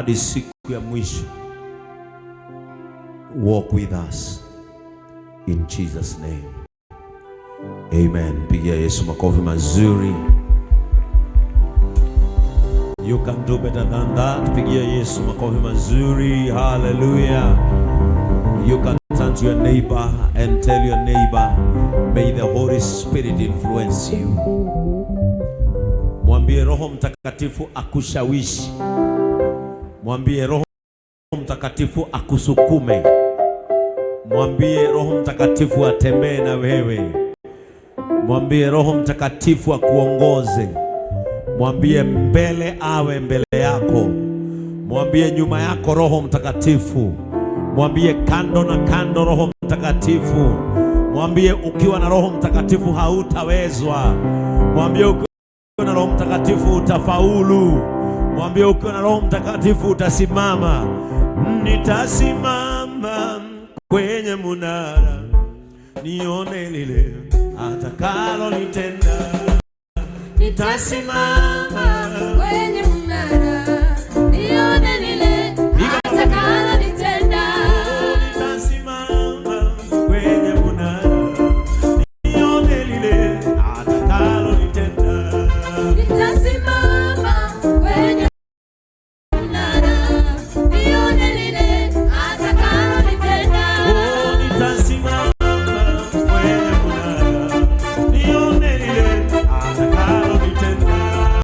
hadi siku ya mwisho. Walk with us in Jesus name. Amen. Pigia Yesu makofi mazuri. You can do better than that. Pigia Yesu makofi mazuri. Hallelujah. You can turn to your neighbor and tell your neighbor, may the Holy Spirit influence you. Mwambie Roho Mtakatifu akushawishi. Mwambie Roho Mtakatifu akusukume. Mwambie Roho Mtakatifu atembee na wewe. Mwambie Roho Mtakatifu akuongoze. Mwambie mbele awe mbele yako. Mwambie nyuma yako Roho Mtakatifu. Mwambie kando na kando Roho Mtakatifu. Mwambie ukiwa na Roho Mtakatifu hautawezwa. Mwambie ukiwa na Roho Mtakatifu utafaulu. Mwambie ukiwa na Roho Mtakatifu utasimama. Nitasimama kwenye munara, nione lile atakalo nitenda. Nitasimama kwenye munara, nione lile atakalo nitenda. Nitasimama kwenye munara, nione lile atakalo nitenda. Nitasimama kwenye munara, nione lile atakalo nitenda. Nitasimama kwenye munara, nione lile atakalo nitenda.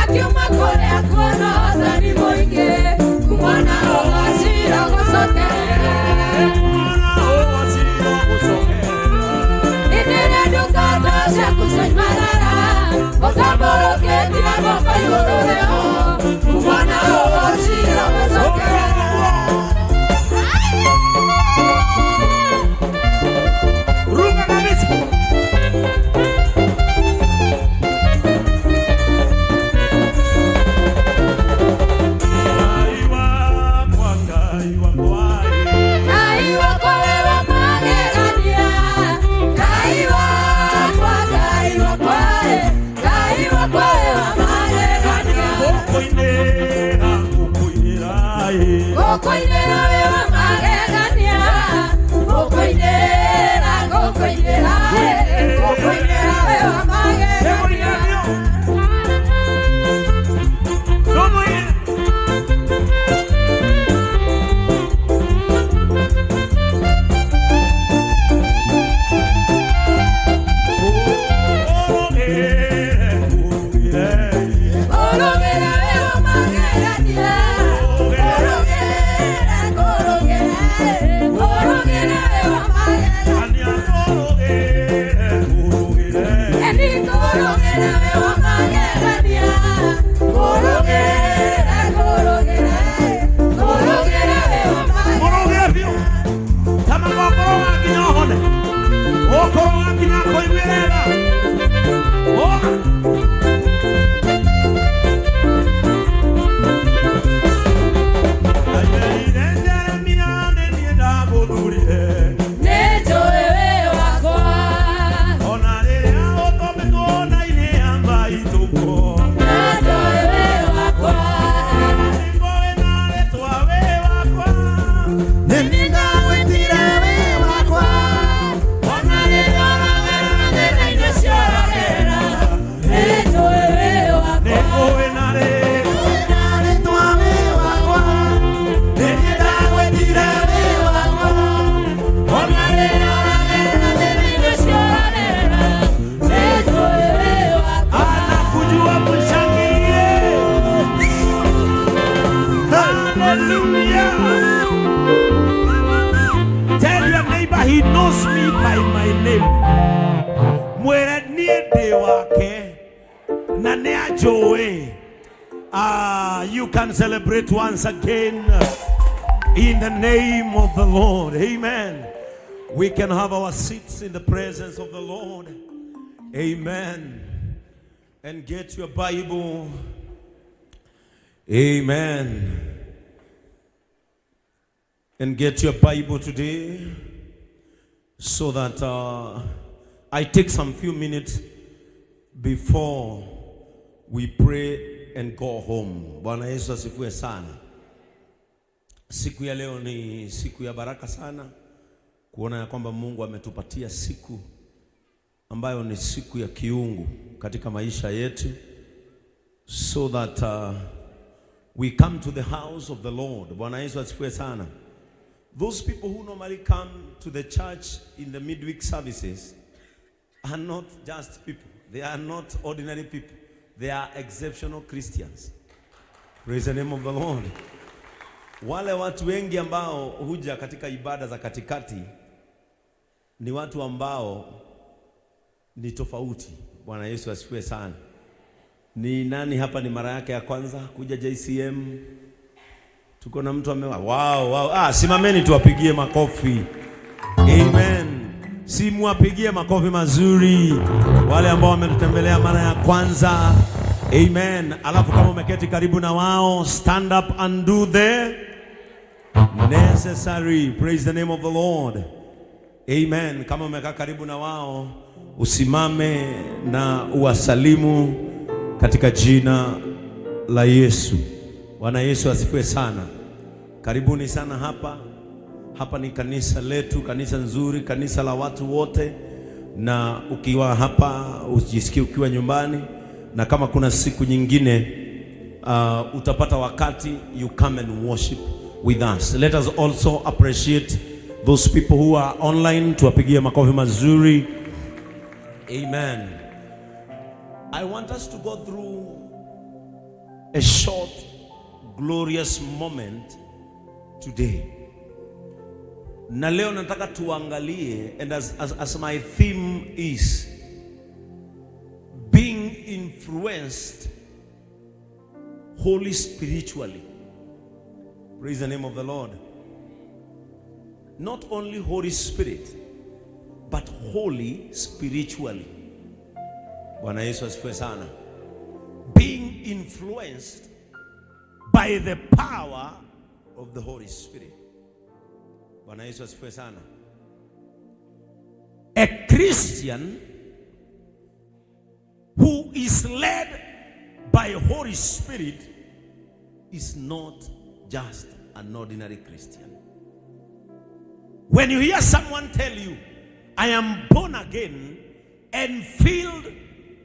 akiuma kore akuona zani moinge kumwana owashira gosoke inene duka tosha kusanymarara otaboro ketia boko yororeo kumwana owashira gosoke Runga kabisa. He knows me by my name. Mwere niede wake na neajoe. You can celebrate once again in the name of the Lord. Amen. We can have our seats in the presence of the Lord. Amen. And get your Bible. Amen. And get your Bible today, so that I take some few minutes before we pray and go home. Bwana Yesu asifiwe sana. Siku ya leo ni siku ya baraka sana, kuona ya kwamba Mungu ametupatia siku ambayo ni siku ya kiungu katika maisha yetu, so that we come to the house of the Lord. Bwana Yesu asifiwe sana. Those people who normally come to the church in the midweek services are not just people. They are not ordinary people. They are exceptional Christians. Praise the name of the Lord. Wale watu wengi ambao huja katika ibada za katikati ni watu ambao ni tofauti. Bwana Yesu asifiwe sana. Ni nani hapa ni mara yake ya kwanza kuja JCM? Tuko na mtu amewa. Wow. Simameni tuwapigie makofi. Amen. Simuwapigie makofi mazuri wale ambao wametutembelea mara ya kwanza. Amen. Alafu kama umeketi karibu na wao, stand up and do the necessary. Praise the name of the Lord. Amen. Kama umekaa karibu na wao, usimame na uwasalimu katika jina la Yesu. Bwana Yesu asifiwe sana. Karibuni sana hapa. Hapa ni kanisa letu, kanisa nzuri, kanisa la watu wote. Na ukiwa hapa ujisikie ukiwa nyumbani, na kama kuna siku nyingine utapata wakati, you come and worship with us. Let us also appreciate those people who are online. Tuwapigie makofi mazuri. Amen. I want us to go through a short, glorious moment today. Na leo nataka tuangalie, and as my theme is being influenced wholly spiritually. Praise the name of the Lord. Not only Holy Spirit, but holy spiritually. Bwana Yesu asifiwe sana. Being influenced by the power of the Holy Spirit. Bwana Yesu asifiwe sana. A Christian who is led by Holy Spirit is not just an ordinary Christian. When you hear someone tell you, I am born again and filled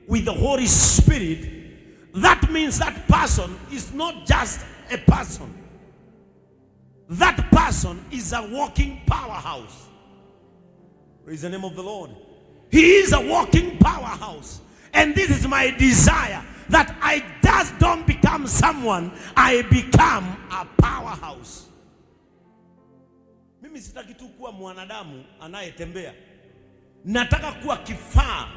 with the Holy Spirit, that means that person is not just a person. That person is a walking powerhouse. Praise the name of the Lord. He is a walking powerhouse. And this is my desire, that I just don't become someone, I become a powerhouse. Mimi sitaki tu kuwa mwanadamu anayetembea. Nataka kuwa kifaa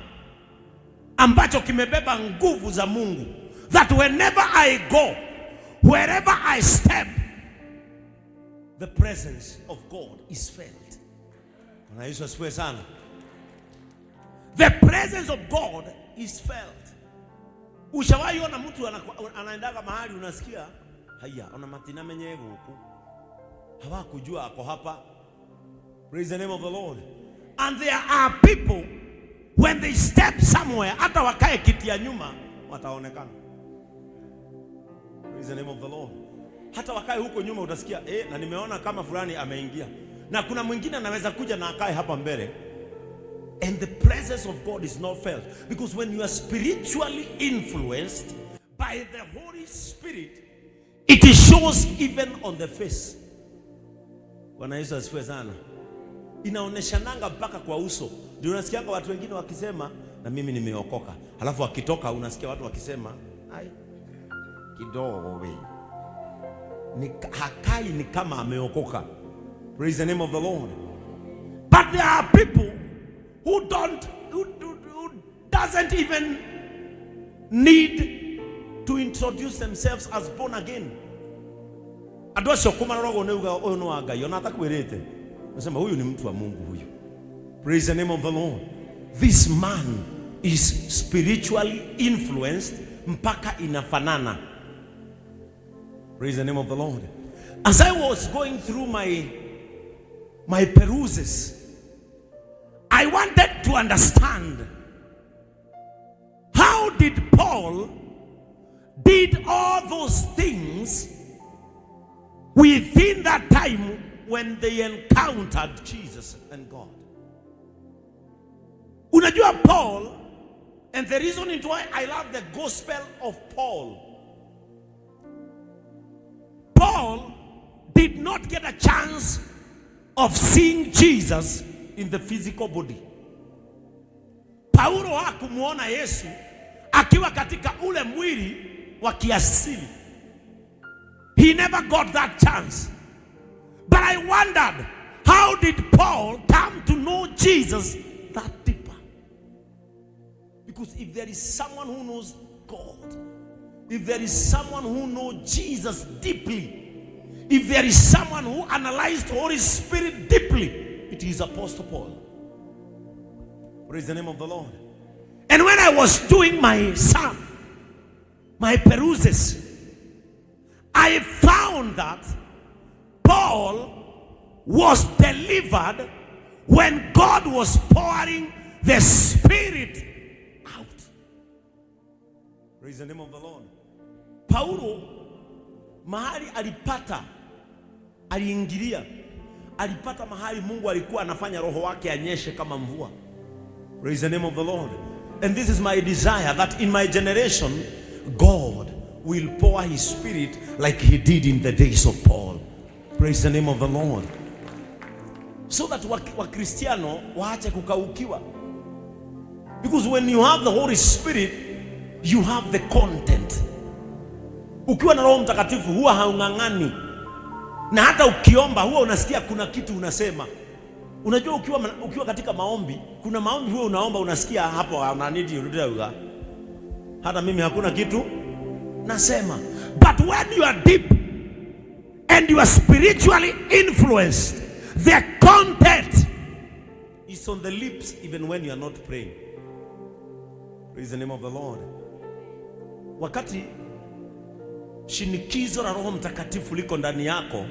ambacho kimebeba nguvu za Mungu. That whenever I go, wherever I step, the presence of God is felt. Bwana Yesu asifiwe sana. The presence of God is felt. Ushawahi ona mtu anaendaga mahali unasikia, haya, ona matina menyego huku. Hawakujua ako hapa. Praise the name of the Lord. And there are people, when they step somewhere, hata wakae kiti ya nyuma, wataonekana. Praise the name of the Lord. Hata wakae huko nyuma utasikia, na nimeona kama fulani ameingia. Na kuna mwingine anaweza kuja na akae hapa mbele. And the presence of God is not felt. Because when you are spiritually influenced by the Holy Spirit, it shows even on the face. Bwana Yesu asifiwe sana. Inaoneshananga mpaka kwa uso. Ndio unasikia watu wengine wakisema, na mimi nimeokoka. Halafu wakitoka unasikia watu wakisema, ai, kidogo wewe. Hakai ni kama ameokoka. Praise the name of the Lord. But there are people who doesn't even need to introduce themselves as born again. Adosho kumarogo neuga ono aga yonata kwirete. Nasema huyu ni mtu wa Mungu huyu. Praise the name of the Lord. This man is spiritually influenced mpaka inafanana. Praise the name of the Lord. As I was going through my peruses, I wanted to understand, how did Paul did all those things within that time when they encountered Jesus and God. Unajua Paul, and the reason why I love the gospel of Paul did not get a chance of seeing Jesus in the physical body. Paulo hakumuona Yesu akiwa katika ule mwili wa kiasili. He never got that chance. But I wondered, how did Paul come to know Jesus that deeper? Because if there is someone who knows God, if there is someone who knows Jesus deeply, if there is someone who analyzed the Holy Spirit deeply, it is Apostle Paul. Praise the name of the Lord. And when I was doing my peruses, I found that Paul was delivered when God was pouring the Spirit out. Praise the name of the Lord. Paulo mahali aliingilia, alipata mahali Mungu alikuwa anafanya roho wake anyeshe kama mvua. Praise the name of the Lord. And this is my desire, that in my generation, God will pour His Spirit like He did in the days of Paul. Praise the name of the Lord. So that Wakristiano waache kukaukiwa. Because when you have the Holy Spirit, you have the content. Ukiwa na Roho Mtakatifu huwa haung'ang'ani, na hata ukiomba huwa unasikia kuna kitu unasema. Unajua ukiwa katika maombi, kuna maombi huwa unaomba unasikia hapo ananidi urudia. Hata mimi hakuna kitu nasema. But when you are deep and you are spiritually influenced, the content is on the lips even when you are not praying. Praise the name of the Lord. Wakati shinikizo la Roho Mtakatifu liko ndani yako,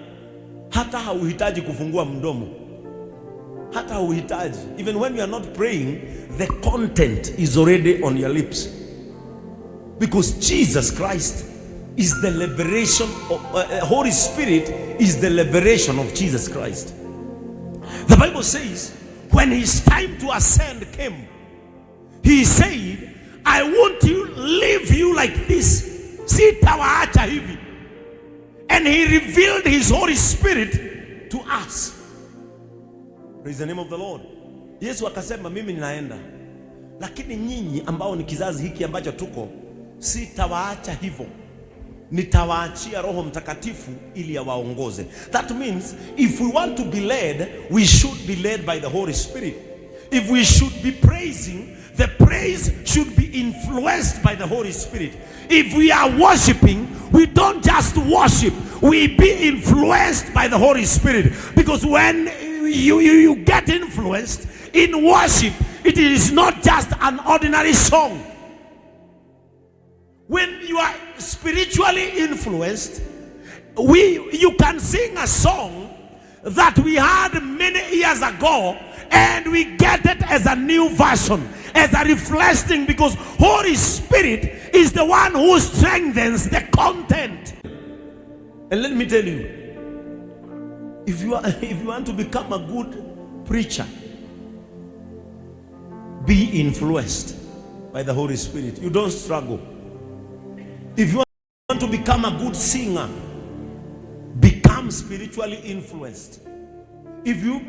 hata hauhitaji kufungua mdomo. Hata hauhitaji. Even when you are not praying, the content is already on your lips. Because Jesus Christ is the liberation of, Holy Spirit is the liberation of Jesus Christ. The Bible says, when his time to ascend came, he said, I want to leave you like this. Sitawaacha hivi. And he revealed his Holy Spirit to us. Praise the name of the Lord. Yesu akasema mimi ninaenda, lakini nyinyi ambao ni kizazi hiki ambacho tuko, sitawaacha hivyo. Nitawaachia Roho Mtakatifu ili awaongoze. That means if we want to be led, we should be led by the Holy Spirit. If we should be praising, the praise should be influenced by the Holy Spirit. If we are worshiping, we don't just worship, we be influenced by the Holy Spirit. Because when you get influenced in worship, it is not just an ordinary song. When you are spiritually influenced, you can sing a song that we had many years ago, and we get it as a new version, as a refreshing, because Holy Spirit is the one who strengthens the content. And let me tell you, if you want to become a good preacher, be influenced by the Holy Spirit. You don't struggle. If you want to become a good singer, become spiritually influenced. If you